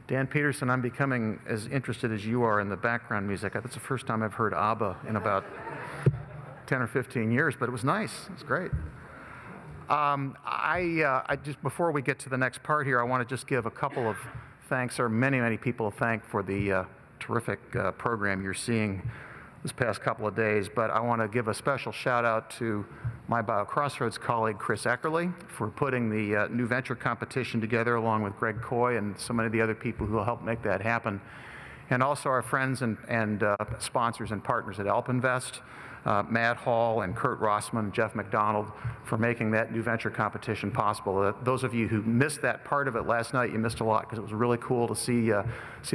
Dan Peterson, I'm becoming as interested as you are in the background music. That's the first time I've heard ABBA in about 10 or 15 years, but it was nice. It was great. I just, before we get to the next part here, I want to just give a couple of thanks, or many people to thank for the terrific program you're seeing this past couple of days. But I want to give a special shout out to my BioCrossroads colleague, Chris Eckerly, for putting the new venture competition together, along with Greg Coy and so many of the other people who will help make that happen. And also our friends and sponsors and partners at AlpInvest, Matt Hall and Kurt Rossman and Jeff McDonald, for making that new venture competition possible. Those of you who missed that part of it last night, you missed a lot, because it was really cool to see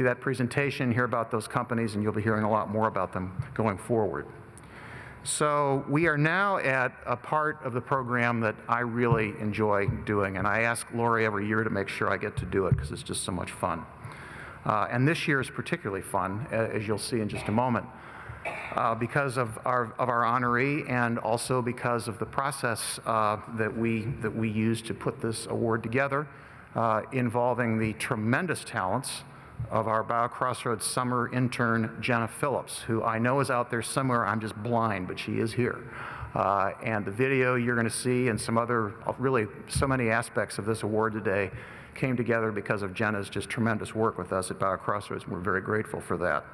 that presentation, hear about those companies, and you'll be hearing a lot more about them going forward. So we are now at a part of the program that I really enjoy doing, and I ask Lori every year to make sure I get to do it, because it's just so much fun. And this year is particularly fun, as you'll see in just a moment, because of our honoree, and also because of the process that we use to put this award together, involving the tremendous talents of our BioCrossroads summer intern, Jenna Phillips, who I know is out there somewhere. I'm just blind, but she is here. And the video you're going to see, and some other, really so many aspects of this award today, came together because of Jenna's just tremendous work with us at BioCrossroads, and we're very grateful for that.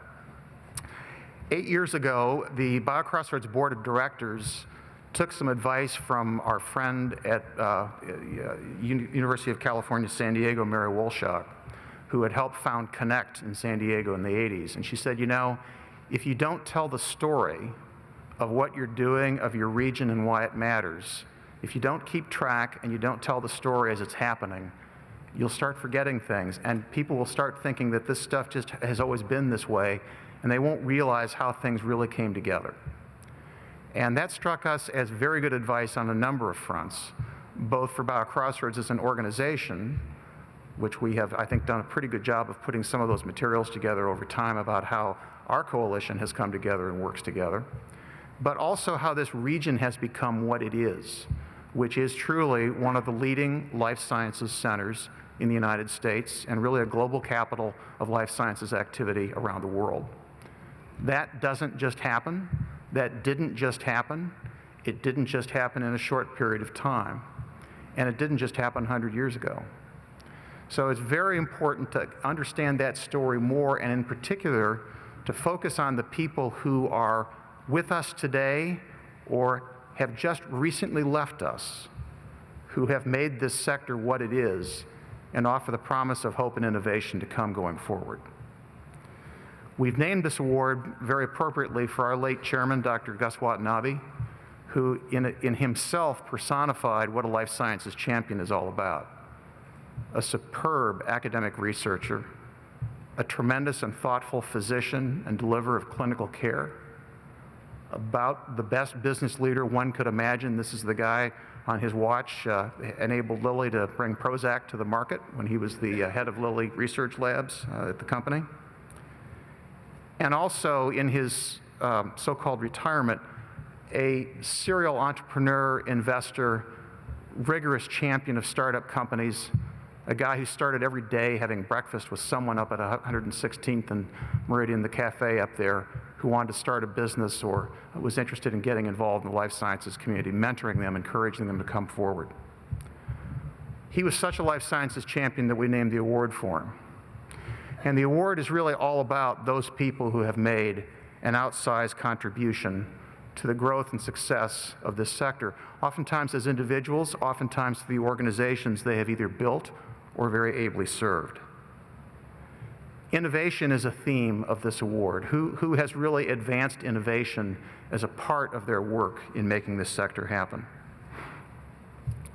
8 years ago, the BioCrossroads Board of Directors took some advice from our friend at University of California, San Diego, Mary Wolshock, who had helped found Connect in San Diego in the 80s. And she said, you know, if you don't tell the story of what you're doing, of your region and why it matters, if you don't keep track and you don't tell the story as it's happening, you'll start forgetting things, and people will start thinking that this stuff just has always been this way, and they won't realize how things really came together. And that struck us as very good advice on a number of fronts, both for BioCrossroads as an organization, which we have, I think, done a pretty good job of putting some of those materials together over time about how our coalition has come together and works together, but also how this region has become what it is, which is truly one of the leading life sciences centers in the United States, and really a global capital of life sciences activity around the world. That doesn't just happen. That didn't just happen. It didn't just happen in a short period of time. And it didn't just happen 100 years ago. So it's very important to understand that story more, and in particular, to focus on the people who are with us today or have just recently left us, who have made this sector what it is, and offer the promise of hope and innovation to come going forward. We've named this award very appropriately for our late chairman, Dr. Gus Watanabe, who in himself personified what a life sciences champion is all about. A superb academic researcher, a tremendous and thoughtful physician and deliverer of clinical care, about the best business leader one could imagine. This is the guy on his watch enabled Lilly to bring Prozac to the market when he was the head of Lilly Research Labs at the company. And also in his so-called retirement, a serial entrepreneur, investor, rigorous champion of startup companies, a guy who started every day having breakfast with someone up at 116th and Meridian, the cafe up there, who wanted to start a business or was interested in getting involved in the life sciences community, mentoring them, encouraging them to come forward. He was such a life sciences champion that we named the award for him. And the award is really all about those people who have made an outsized contribution to the growth and success of this sector, oftentimes as individuals, oftentimes to the organizations they have either built or very ably served. Innovation is a theme of this award. Who has really advanced innovation as a part of their work in making this sector happen?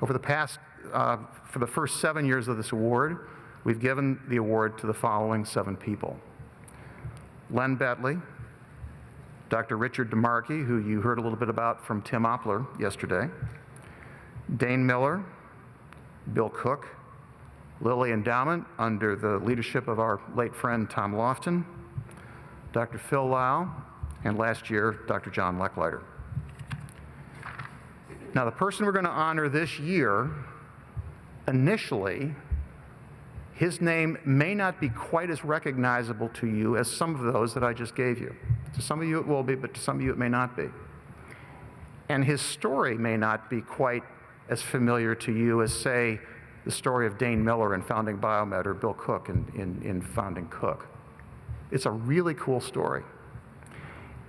Over the past, for the first 7 years of this award, we've given the award to the following 7 people. Len Betley, Dr. Richard DeMarchi, who you heard a little bit about from Tim Oppler yesterday, Dane Miller, Bill Cook, Lilly Endowment under the leadership of our late friend Tom Lofton, Dr. Phil Lau, and last year, Dr. John Lechleiter. Now, the person we're going to honor this year initially His name may not be quite as recognizable to you as some of those that I just gave you. To some of you it will be, but to some of you it may not be. And his story may not be quite as familiar to you as, say, the story of Dane Miller in founding Biomed or Bill Cook in founding Cook. It's a really cool story.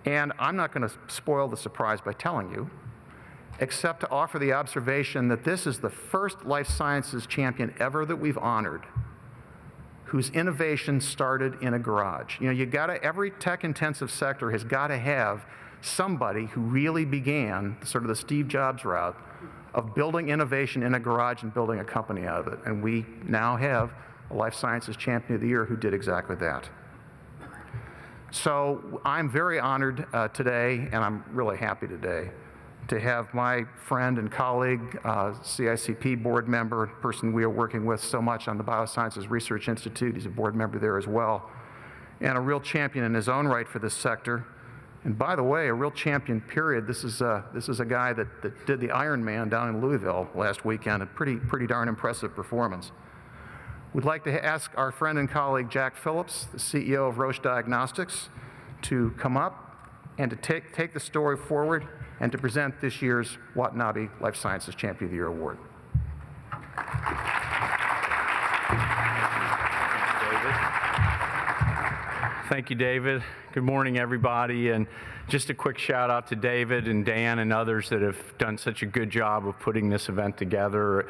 And I'm not going to spoil the surprise by telling you, except to offer the observation that this is the first life sciences champion ever that we've honored whose innovation started in a garage. You know, every tech-intensive sector has got to have somebody who really began sort of the Steve Jobs route of building innovation in a garage and building a company out of it. And we now have a Life Sciences Champion of the Year who did exactly that. So I'm very honored today, and I'm really happy today, to have my friend and colleague, CICP board member, person we are working with so much on the Biosciences Research Institute. He's a board member there as well, and a real champion in his own right for this sector. And by the way, a real champion, period. This is a guy that did the Ironman down in Louisville last weekend, a pretty darn impressive performance. We'd like to ask our friend and colleague, Jack Phillips, the CEO of Roche Diagnostics, to come up and to take the story forward and to present this year's Watanabe Life Sciences Champion of the Year Award. Thank you, David. Good morning, everybody. And just a quick shout out to David and Dan and others that have done such a good job of putting this event together.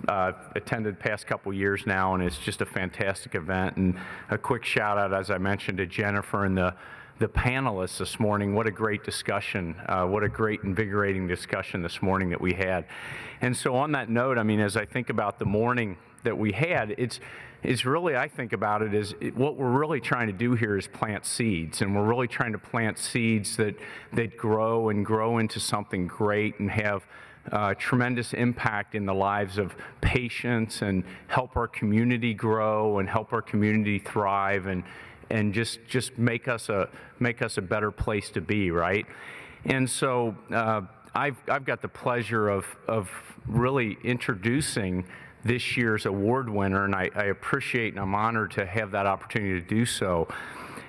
Attended the past couple years now, and it's just a fantastic event. And a quick shout out, as I mentioned, to Jennifer and the panelists this morning. What a great discussion. What a great invigorating discussion this morning that we had. And so on that note, I mean, as I think about the morning that we had, it's really, I think about it as what we're really trying to do here is plant seeds, and we're really trying to plant seeds that grow and grow into something great and have tremendous impact in the lives of patients and help our community grow and help our community thrive and just make us a better place to be, right? And so I've got the pleasure of really introducing this year's award winner, and I appreciate and I'm honored to have that opportunity to do so.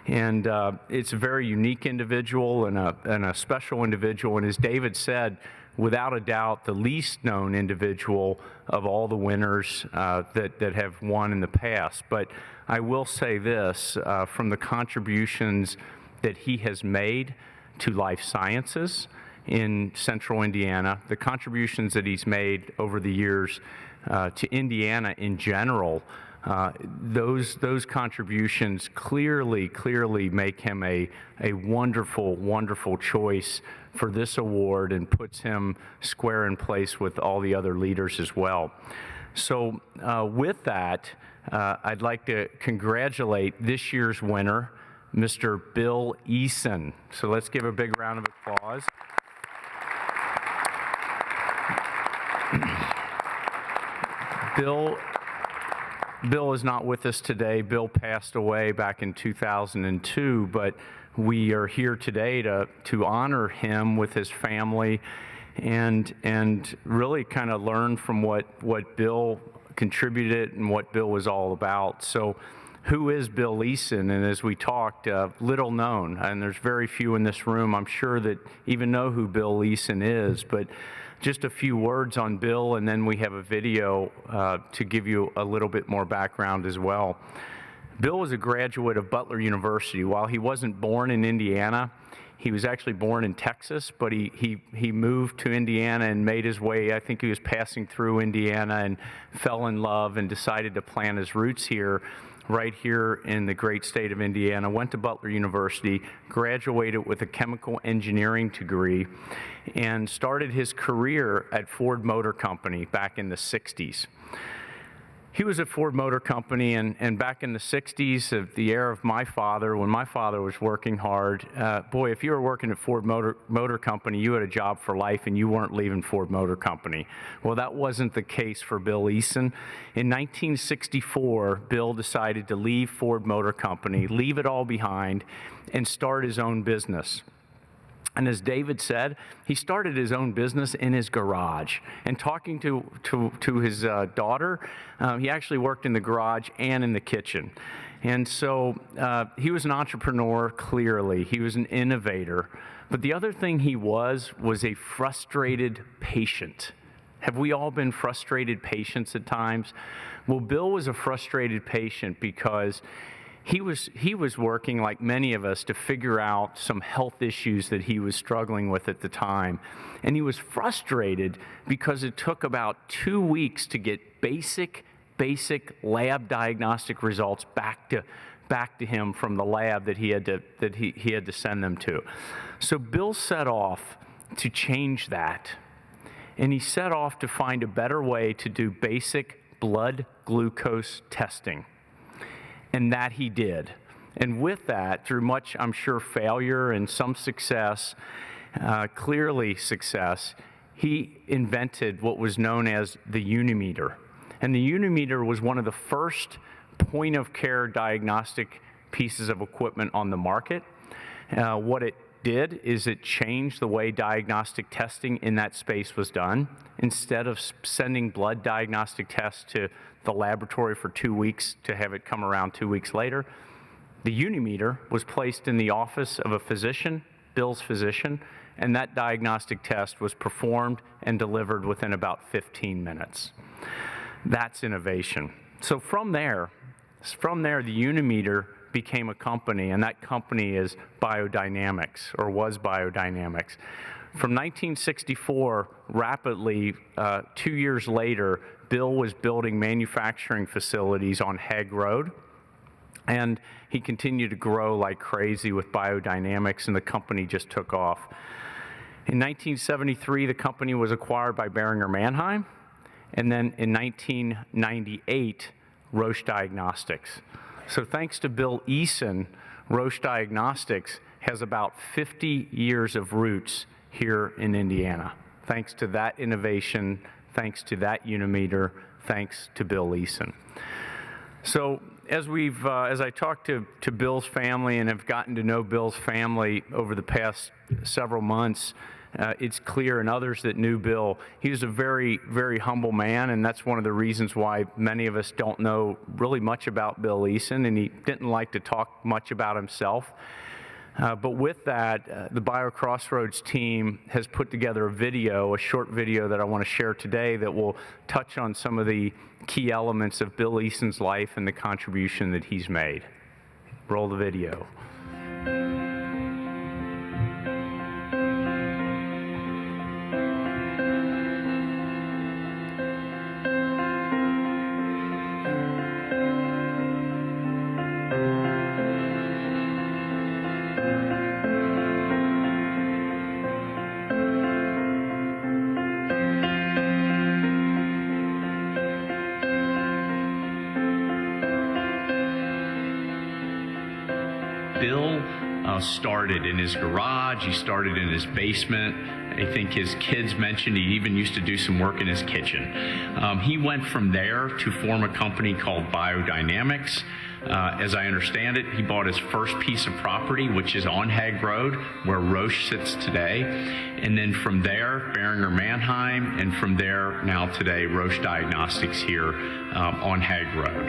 And it's a very unique individual and a special individual, and as David said, without a doubt, the least known individual of all the winners that have won in the past. But I will say this, from the contributions that he has made to life sciences in central Indiana, the contributions that he's made over the years to Indiana in general, those contributions clearly make him a wonderful choice for this award and puts him square in place with all the other leaders as well. So with that, I'd like to congratulate this year's winner, Mr. Bill Eason. So let's give a big round of applause. Bill is not with us today. Bill passed away back in 2002, but we are here today to honor him with his family and really kind of learn from what Bill contributed and what Bill was all about. So who is Bill Eason? And as we talked, little known, and there's very few in this room, I'm sure, that even know who Bill Eason is, but just a few words on Bill, and then we have a video to give you a little bit more background as well. Bill was a graduate of Butler University. While he wasn't born in Indiana, he was actually born in Texas, but he moved to Indiana and made his way. I think he was passing through Indiana and fell in love and decided to plant his roots here, right here in the great state of Indiana. Went to Butler University, graduated with a chemical engineering degree, and started his career at Ford Motor Company back in the 60s. He was at Ford Motor Company, and back in the 60s, of the era of my father, when my father was working hard, boy, if you were working at Ford Motor Company, you had a job for life and you weren't leaving Ford Motor Company. Well, that wasn't the case for Bill Eason. In 1964, Bill decided to leave Ford Motor Company, leave it all behind, and start his own business. And as David said, he started his own business in his garage. And talking to his daughter, he actually worked in the garage and in the kitchen. And so he was an entrepreneur, clearly. He was an innovator. But the other thing he was a frustrated patient. Have we all been frustrated patients at times? Well, Bill was a frustrated patient because he was working, like many of us, to figure out some health issues that he was struggling with at the time. And he was frustrated because it took about 2 weeks to get basic lab diagnostic results back to him from the lab that he had to send them to. So Bill set off to change that. And he set off to find a better way to do basic blood glucose testing. And that he did. And with that, through much, I'm sure, failure and some success, clearly success, he invented what was known as the Unimeter. And the Unimeter was one of the first point-of-care diagnostic pieces of equipment on the market. What it did is it changed the way diagnostic testing in that space was done. Instead of sending blood diagnostic tests to the laboratory for 2 weeks to have it come around 2 weeks later, the Unimeter was placed in the office of a physician, Bill's physician, and that diagnostic test was performed and delivered within about 15 minutes. That's innovation. So from there, the Unimeter became a company, and that company is Biodynamics, or was Biodynamics. From 1964, rapidly, 2 years later, Bill was building manufacturing facilities on Hague Road, and he continued to grow like crazy with Biodynamics, and the company just took off. In 1973, the company was acquired by Boehringer Mannheim, and then in 1998, Roche Diagnostics. So thanks to Bill Eason, Roche Diagnostics has about 50 years of roots here in Indiana. Thanks to that innovation, thanks to that Unimeter, thanks to Bill Eason. So as I talked to Bill's family and have gotten to know Bill's family over the past several months, it's clear, and others that knew Bill, he was a very, very humble man, and that's one of the reasons why many of us don't know really much about Bill Eason, and he didn't like to talk much about himself. But with that, the BioCrossroads team has put together a short video that I want to share today that will touch on some of the key elements of Bill Eason's life and the contribution that he's made. Roll the video. Bill started in his garage. He started in his basement. I think his kids mentioned he even used to do some work in his kitchen. He went from there to form a company called Biodynamics. As I understand it, he bought his first piece of property, which is on Hague Road, where Roche sits today. And then from there, Boehringer Mannheim, and from there, now today, Roche Diagnostics here on Hague Road.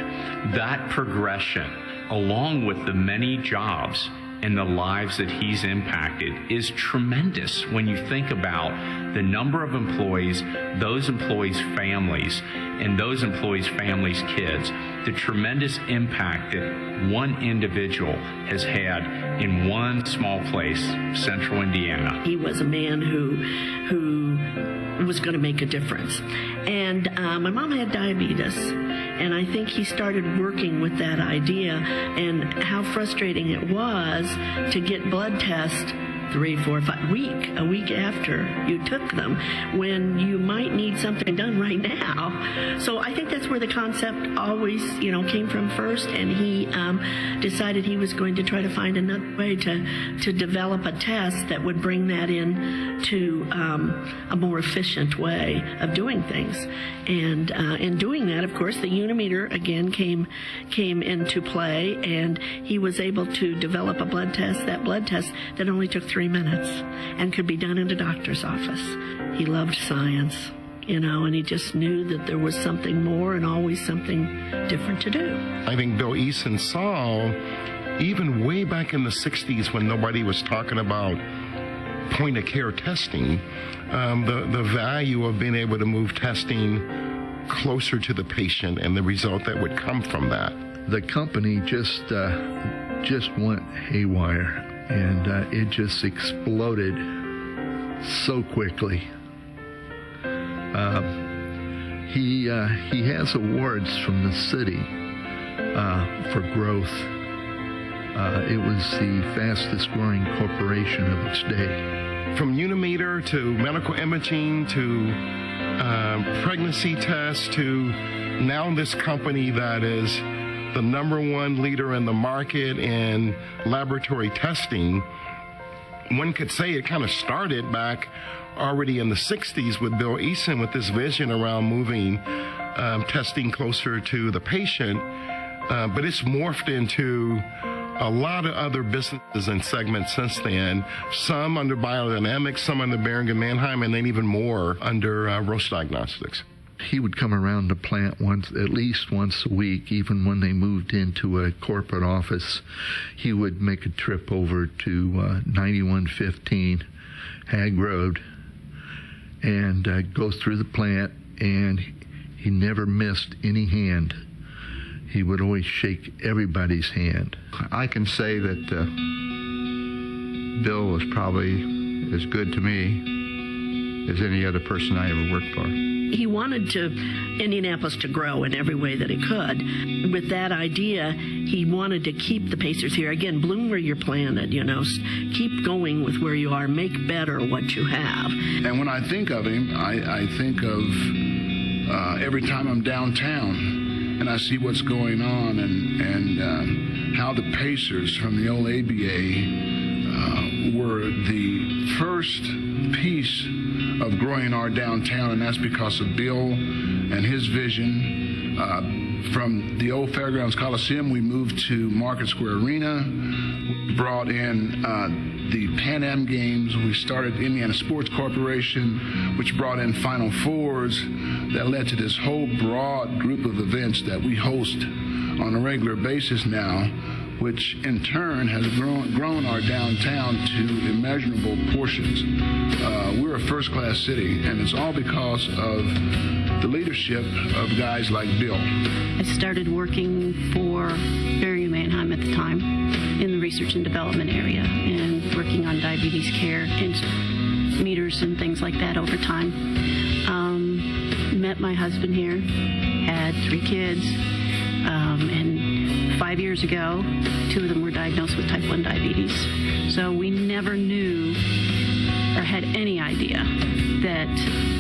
That progression, along with the many jobs and the lives that he's impacted, is tremendous when you think about the number of employees, those employees' families, and those employees' families' kids, the tremendous impact that one individual has had in one small place, central Indiana. He was a man who was going to make a difference. And my mom had diabetes, and I think he started working with that idea and how frustrating it was to get blood tests 3, 4, 5 a week after you took them, when you might need something done right now. So I think that's where the concept always, came from first, and he decided he was going to try to find another way to develop a test that would bring that in to a more efficient way of doing things. And in doing that, of course, the Unimeter again came into play, and he was able to develop a blood test that only took 3 3 minutes and could be done in a doctor's office. He loved science, and he just knew that there was something more and always something different to do. I think Bill Eason saw, even way back in the 60s when nobody was talking about point-of-care testing, the value of being able to move testing closer to the patient and the result that would come from that. The company just went haywire, and it just exploded so quickly. He has awards from the city for growth. It was the fastest growing corporation of its day. From Unimeter to medical imaging to pregnancy tests to now this company that is the #1 leader in the market in laboratory testing. One could say it kind of started back already in the 60s with Bill Eason with this vision around moving testing closer to the patient, but it's morphed into a lot of other businesses and segments since then, some under biodynamics, some under Boehringer Mannheim, and then even more under Roche Diagnostics. He would come around the plant at least once a week. Even when they moved into a corporate office, he would make a trip over to 9115 Hague Road and go through the plant, and he never missed any hand. He would always shake everybody's hand. I can say that Bill was probably as good to me as any other person I ever worked for. He wanted Indianapolis to grow in every way that it could. With that idea, he wanted to keep the Pacers here. Again, bloom where you're planted, keep going with where you are, make better what you have. And when I think of him, I think of every time I'm downtown and I see what's going on and how the Pacers from the old ABA were the first piece of growing our downtown, and that's because of Bill and his vision. From the old Fairgrounds Coliseum, we moved to Market Square Arena, brought in the Pan Am Games. We started Indiana Sports Corporation, which brought in Final Fours that led to this whole broad group of events that we host on a regular basis now, which in turn has grown our downtown to immeasurable portions. We're a first-class city, and it's all because of the leadership of guys like Bill. I started working for Boehringer Mannheim at the time in the research and development area and working on diabetes care and meters and things like that over time. Met my husband here, had 3 kids, and 5 years ago, 2 of them were diagnosed with type 1 diabetes. So we never knew or had any idea that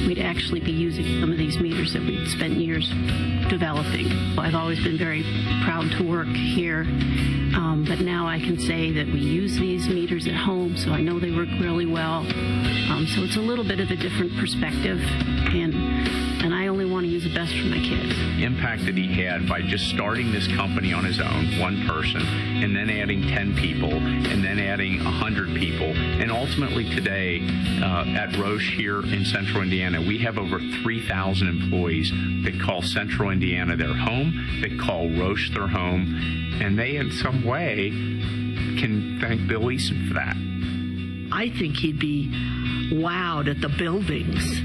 we'd actually be using some of these meters that we'd spent years developing. I've always been very proud to work here, but now I can say that we use these meters at home, so I know they work really well. So it's a little bit of a different perspective, and I only want to use the best for my kids. The impact that he had by just starting this company on his own, one person, and then adding 10 people, and then adding 100 people, and ultimately today at Roche here in Central Indiana, we have over 3,000 employees that call Central Indiana their home, that call Roche their home, and they in some way can thank Bill Eason for that. I think he'd be wowed at the buildings.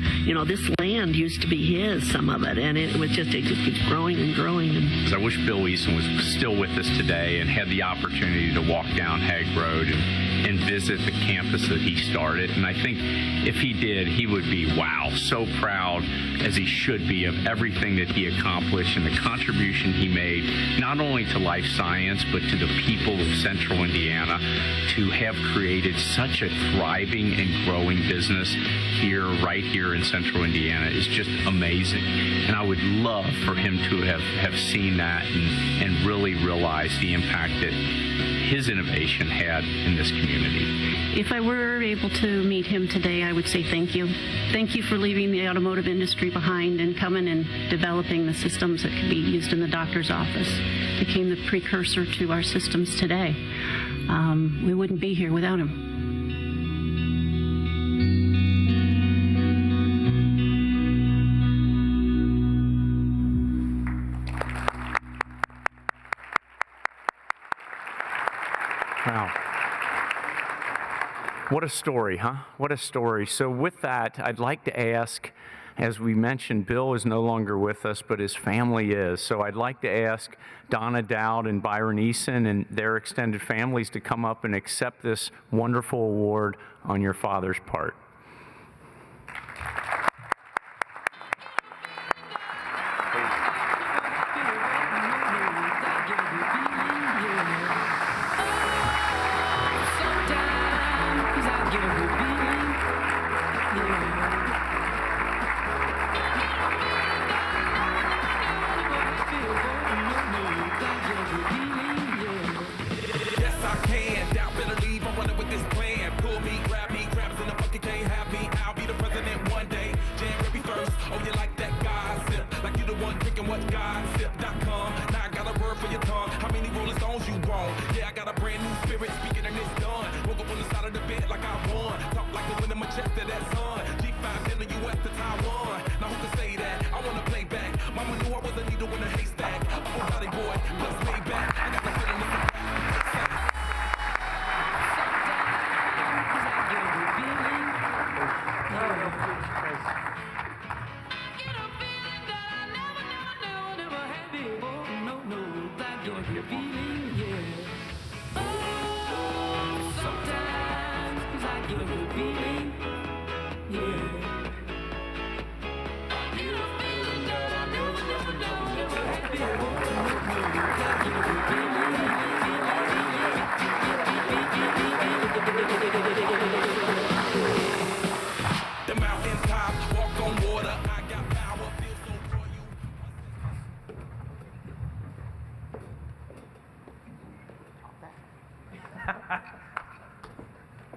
This land used to be his, some of it, and it just keeps growing and growing. And I wish Bill Eason was still with us today and had the opportunity to walk down Hague Road and visit the campus that he started. And I think if he did, he would be, wow, so proud, as he should be, of everything that he accomplished and the contribution he made, not only to life science, but to the people of Central Indiana, to have created such a thriving and growing business here, right here in Central Indiana, is just amazing. And I would love for him to have seen that and really realized the impact that his innovation had in this community. If I were able to meet him today, I would say thank you. Thank you for leaving the automotive industry behind and coming and developing the systems that could be used in the doctor's office. Became the precursor to our systems today. We wouldn't be here without him. Wow. What a story, huh? What a story. So with that, I'd like to ask, as we mentioned, Bill is no longer with us, but his family is. So I'd like to ask Donna Dowd and Byron Eason and their extended families to come up and accept this wonderful award on your father's part.